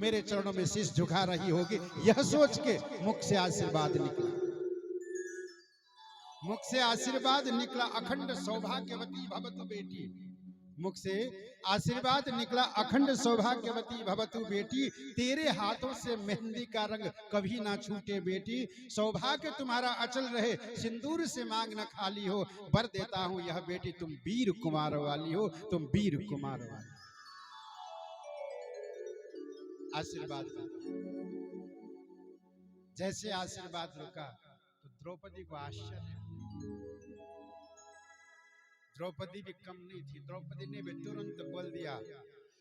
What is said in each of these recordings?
मेरे चरणों में शीश झुका रही होगी। यह सोच के मुख से आशीर्वाद निकला, मुख से आशीर्वाद निकला, अखंड सौभाग्यवती भवतु बेटी। मुख से आशीर्वाद निकला, अखंड सौभाग्यवती भवतु बेटी। तेरे हाथों से मेहंदी का रंग कभी ना छूटे बेटी। सौभाग्य तुम्हारा अचल रहे, सिंदूर से मांग न खाली हो। वर देता हूं यह बेटी, तुम वीर कुमार वाली हो, तुम वीर कुमार वाली। आशीर्वाद जैसे आशीर्वाद रुका तो द्रौपदी को आश्चर्य। द्रौपदी भी कम नहीं थी। द्रौपदी ने भी तुरंत बोल दिया।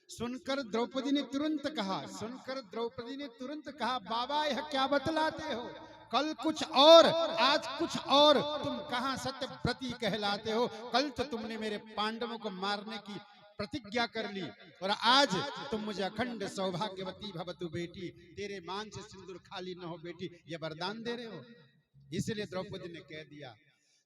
सुनकर द्रौपदी ने तुरंत कहा, सुनकर द्रौपदी ने तुरंत कहा, बाबा यह क्या बतलाते हो? कल कुछ और आज कुछ और, तुम कहां सत्यव्रती कहलाते हो? कल तो तुमने मेरे पांडवों को मारने की प्रतिज्ञा कर ली और आज तुम मुझे अखंड सौभाग्यवती भवतु बेटी, तेरे मान से सिंदूर खाली न हो बेटी, यह वरदान दे रहे हो। इसलिए द्रौपदी ने कह दिया।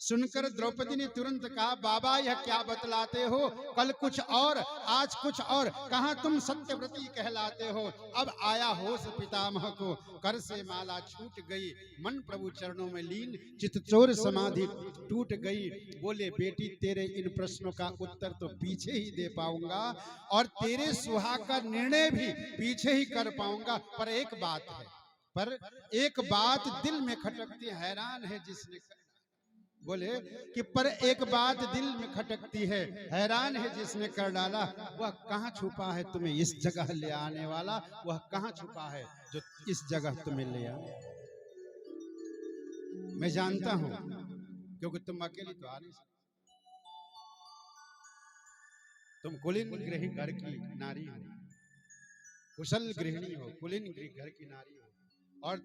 सुनकर द्रौपदी ने तुरंत कहा, बाबा यह क्या बतलाते हो? कल कुछ और आज कुछ और, कहां तुम सत्यव्रती कहलाते हो? अब आया होश पितामह को, कर से माला छूट गई, मन प्रभु चरणों में लीन, चितचोर समाधि टूट गई। बोले बेटी तेरे इन प्रश्नों का उत्तर तो पीछे ही दे पाऊंगा और तेरे सुहाग का निर्णय भी पीछे ही कर पाऊंगा, पर एक बात है, पर एक बात दिल में खटकती, हैरान है जिसने। बोले कि पर एक बात दिल में खटकती है, हैरान है जिसने कर डाला। वह कहां छुपा है तुम्हें इस जगह ले आने वाला? वह कहां छुपा है जो इस जगह तुम्हें ले आने? मैं जानता हूं, क्योंकि तुम अकेली तो आ नहीं सकती। तुम कुलीन गृहिणी घर की नारी हो, कुशल गृहिणी हो, कुलीन घर की नारी हो, और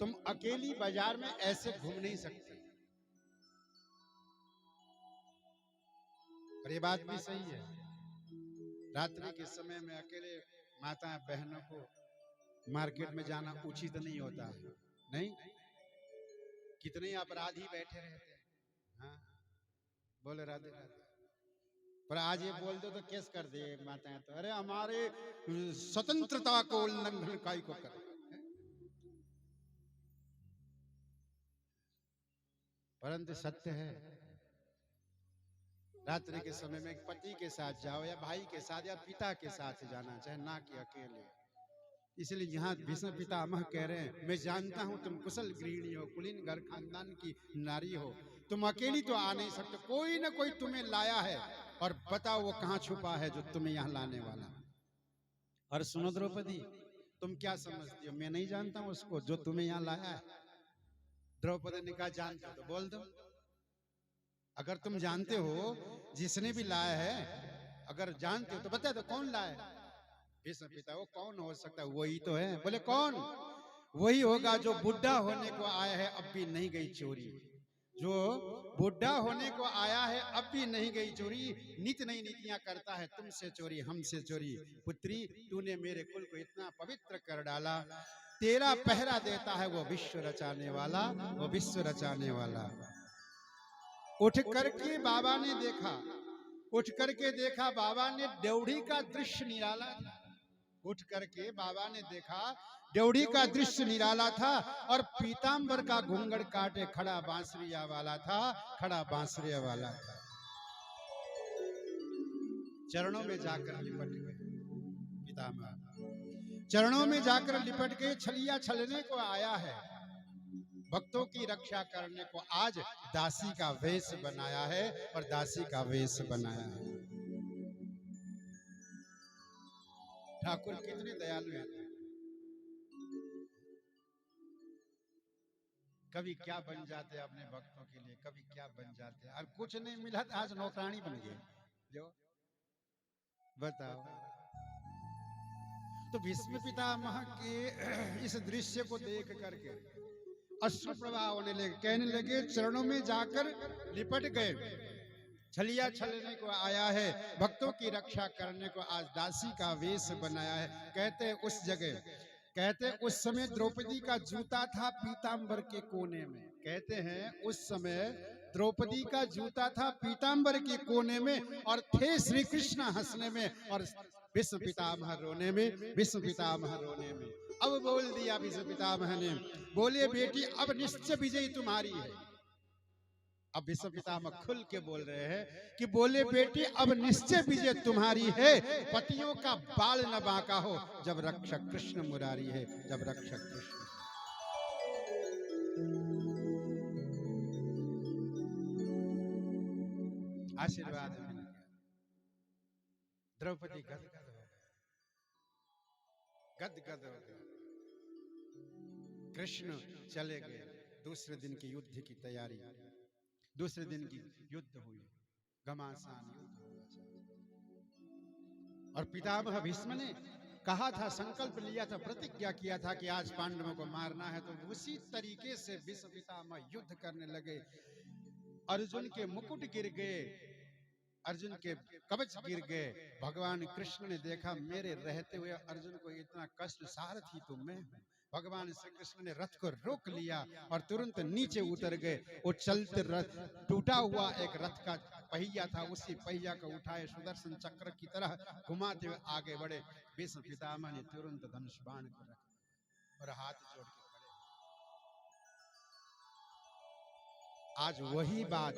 तुम अकेली बाजार में ऐसे घूम नहीं सकती। और ये बात भी सही है, रात्रि के समय में अकेले माता बहनों को मार्केट में जाना उचित नहीं होता है। नहीं, कितने अपराधी बैठे रहते हैं। हाँ, बोले राधे राधे, पर आज ये बोल दो तो केस कर दे माताएं तो, अरे हमारे स्वतंत्रता को उल्लंघन काई को कर। परंतु सत्य है, रात्रि के समय में पति के साथ जाओ या भाई के साथ या पिता के साथ जाना चाहे, ना कि अकेले। इसलिए यहाँ भीष्म पितामह कह रहे हैं, मैं जानता हूं तुम कुशल गृहिणी हो, कुलीन घर खानदान की नारी हो, तुम अकेली तो आ नहीं सकते, कोई ना कोई तुम्हें लाया है, और बताओ वो कहां छुपा है जो तुम्हें यहाँ लाने वाला। और सुनो द्रौपदी, तुम क्या समझती हो, मैं नहीं जानता हूं उसको जो तुम्हें यहाँ लाया है? द्रौपदी ने कहा, जानते हो तो बोल दो। अगर तुम जानते हो जिसने भी लाया है, अगर जानते हो तो बता दो कौन लाया। भीष्म पिता, वो कौन हो सकता है? वही तो है। बोले कौन? वही होगा जो बुढ़ा होने को आया है, अब भी नहीं गई चोरी। जो बुढ़ा होने को आया है, अब भी नहीं गई चोरी, नित नई नीतियां करता है, तुमसे चोरी हमसे चोरी। पुत्री, तूने मेरे कुल को इतना पवित्र कर डाला, तेरा पहरा देता है वो विश्व रचाने वाला, वो विश्व रचाने वाला। उठ करके बाबा ने देखा, उठ करके देखा, बाबा ने ड्योढ़ी का दृश्य निराला था। उठ करके बाबा ने देखा, ड्योढ़ी का दृश्य निराला था, और पीतांबर का घूंघट काटे खड़ा बांसुरिया वाला था, खड़ा बांसुरिया वाला था। चरणों में जाकर लिपट गए पितामह, चरणों में जाकर लिपट गए। छलिया छलने को आया है, भक्तों की रक्षा करने को आज दासी का वेश बनाया है, और दासी का वेश बनाया है। ठाकुर कितने दयालु हैं। कभी क्या बन जाते हैं अपने भक्तों के लिए, कभी क्या बन जाते हैं। और कुछ नहीं मिला तो आज नौकरानी बन गए, जो बताओ। तो भीष्म पितामह के इस दृश्य को देख करके अश्रु प्रवाह होने लगे, कहने लगे, चरणों में जाकर लिपट गए। छलिया छलने को आया है, भक्तों की रक्षा करने को आज दासी का वेश बनाया है। कहते हैं उस जगह, कहते हैं उस समय द्रौपदी का जूता था पीतांबर के कोने में। कहते हैं उस समय द्रौपदी का जूता था पीतांबर के कोने में, और थे श्री कृष्ण हंसने में, और विश्व पितामह रोने में, विश्व पितामह रोने में। अब बोल दिया विश्व पितामह ने, बोले बेटी अब निश्चय विजय तुम्हारी है। अब विश्व पितामह खुल के बोल रहे हैं कि बोले बेटी अब निश्चय विजय तुम्हारी है। पतियों का बाल न बांका हो जब रक्षक कृष्ण मुरारी है, जब रक्षक कृष्ण। आशीर्वाद मिल गया। द्रौपदी गदगद हो गए, गदगद हो गए। कृष्ण चले गए। दूसरे दिन की युद्ध की तैयारी, दूसरे दिन की युद्ध हुई, घमासान युद्ध हुआ। और पितामह भीष्म ने कहा था, संकल्प लिया था, प्रतिज्ञा किया था कि आज पांडवों को मारना है। तो उसी तरीके से भीष्म पितामह युद्ध करने लगे। अर्जुन के मुकुट गिर गए, अर्जुन के कवच गिर गए। भगवान कृष्ण ने देखा मेरे रहते हुए अर्जुन को इतना कष्ट, सारथी तो मैं हूं। भगवान श्री कृष्ण ने रथ को रोक लिया और तुरंत नीचे उतर गए। वो चलते रथ, टूटा हुआ एक रथ का पहिया था, उसी पहिया को उठाए सुदर्शन चक्र की तरह घुमाते हुए आगे बढ़े। भीष्म पितामह ने तुरंत धनुष बाण को रख और हाथ जोड़ के खड़े। आज वही बात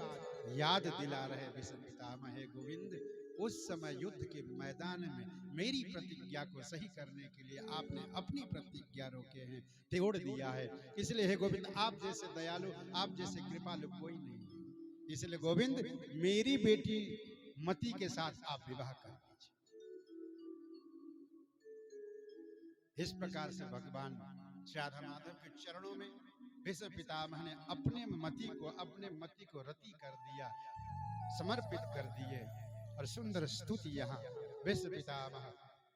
याद दिला रहे भीष्म पितामह, हे गोविंद, उस समय युद्ध के मैदान में मेरी प्रतिज्ञा को सही करने के लिए आपने अपनी प्रतिज्ञा रोके हैं, तोड़ दिया है। इसलिए हे गोविंद, आप जैसे दयालु, आप जैसे कृपालु कोई नहीं है। इसलिए गोविंद, मेरी बेटी मति के साथ आप विवाह कर दीजिए। इस प्रकार से भगवान राधा माधव के चरणों में भीष्म पितामह ने अपने मति को रति कर दिया, समर्पित कर दिए। और सुंदर स्तुति यहाँ भीष्म पितामह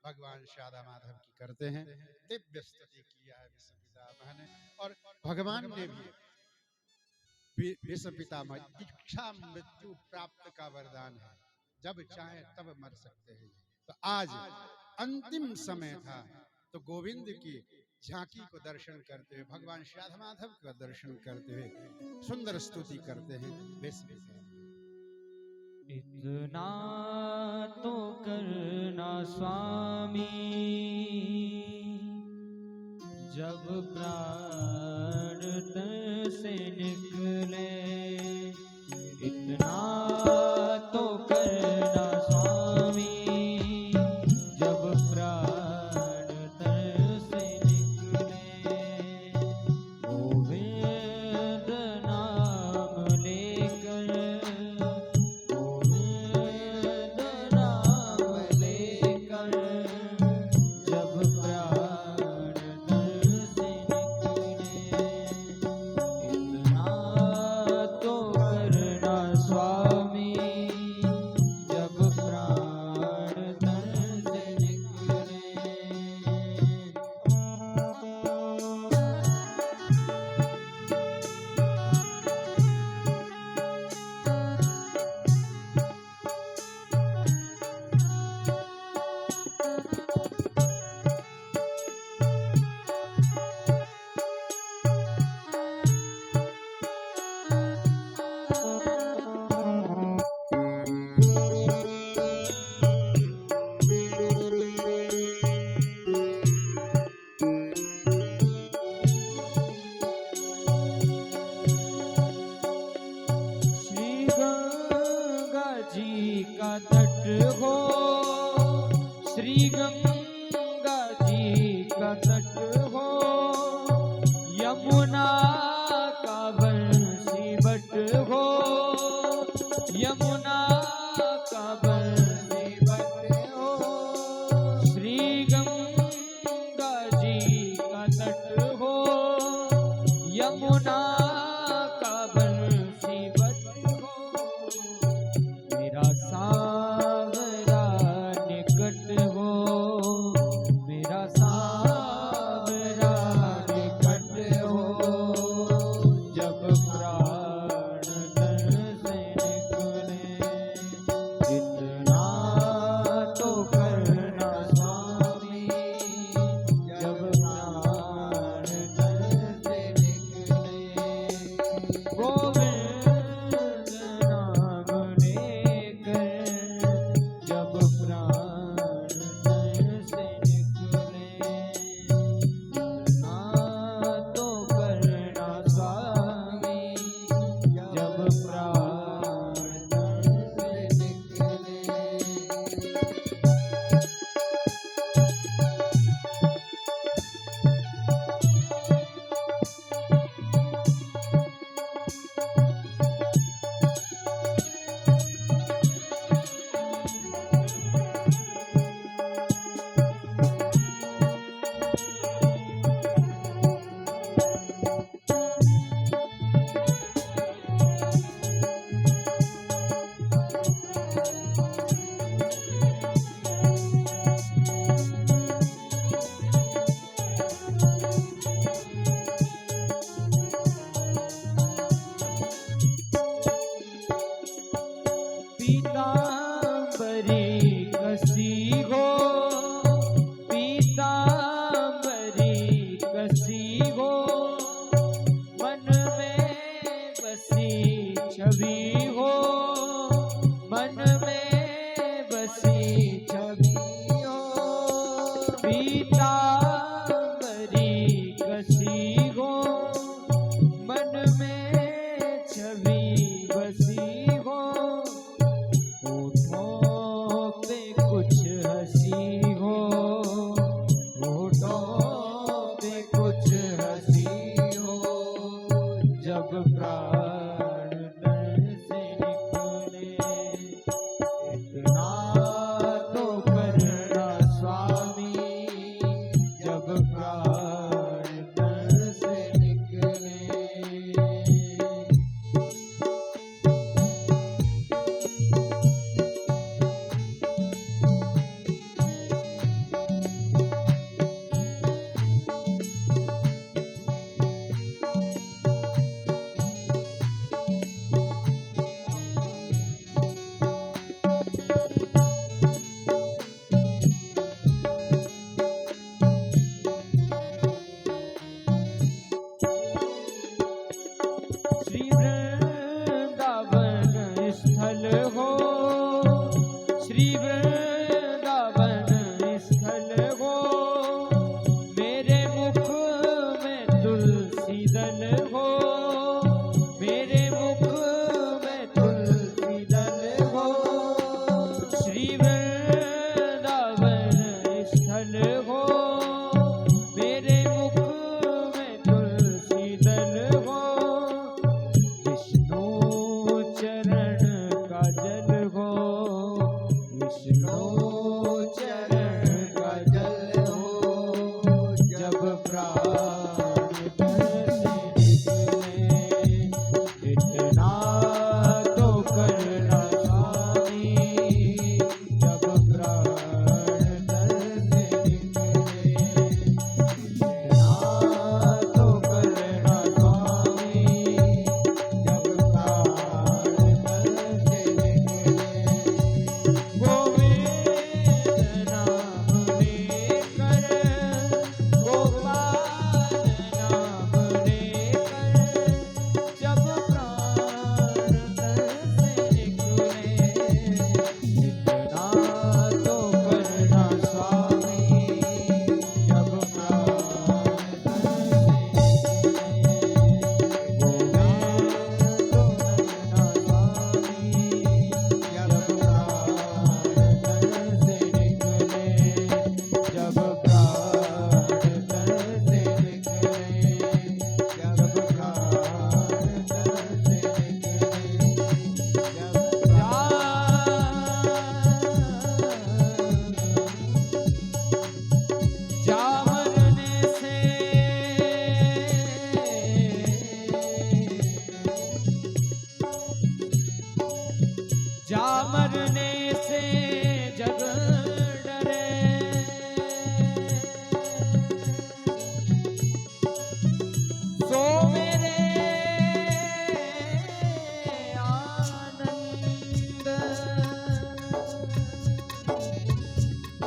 भगवान राधा माधव की करते हैं। दिव्य स्तुति किया है भीष्म पितामह ने। और भगवान ने भी भीष्म पितामह, इच्छा मृत्यु प्राप्त का वरदान है, जब चाहे तब मर सकते हैं। तो आज अंतिम समय था, तो गोविंद की झांकी को दर्शन करते हुए, भगवान राधा माधव का दर्शन करते हुए सुंदर स्तुति करते हैं भीष्म पितामह। इतना तो करना स्वामी, जब प्राण तन से निकले। इतना तो करना स्वामी, जब प्राण तन से निकले। गोविंद नाम लेकर,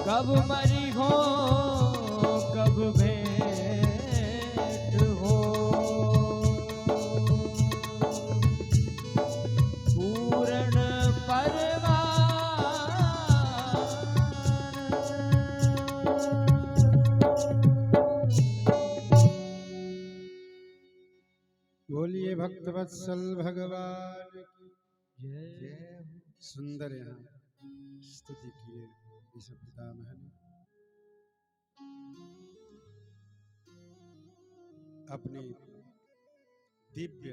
कब मरी हो कब भेंट हो, पूर्ण बोलिए भक्तवत्सल भगवान की जय। सुंदर यहाँ स्तुति किए इस पितामह ने। अपनी दिव्य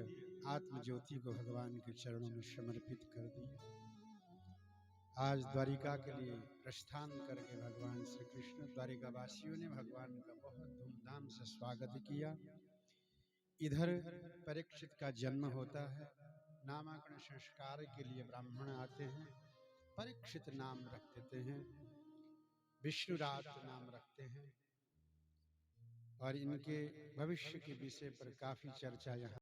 आत्म ज्योति को भगवान के चरणों में समर्पित कर दिया। आज द्वारिका के लिए प्रस्थान करके भगवान श्री कृष्ण द्वारिका वासियों ने भगवान का बहुत धूमधाम से स्वागत किया। इधर परीक्षित का जन्म होता है, नामकरण संस्कार के लिए ब्राह्मण आते हैं, परीक्षित नाम रख देते हैं, विष्णुरात नाम रखते हैं और इनके भविष्य के विषय पर काफी चर्चा यहाँ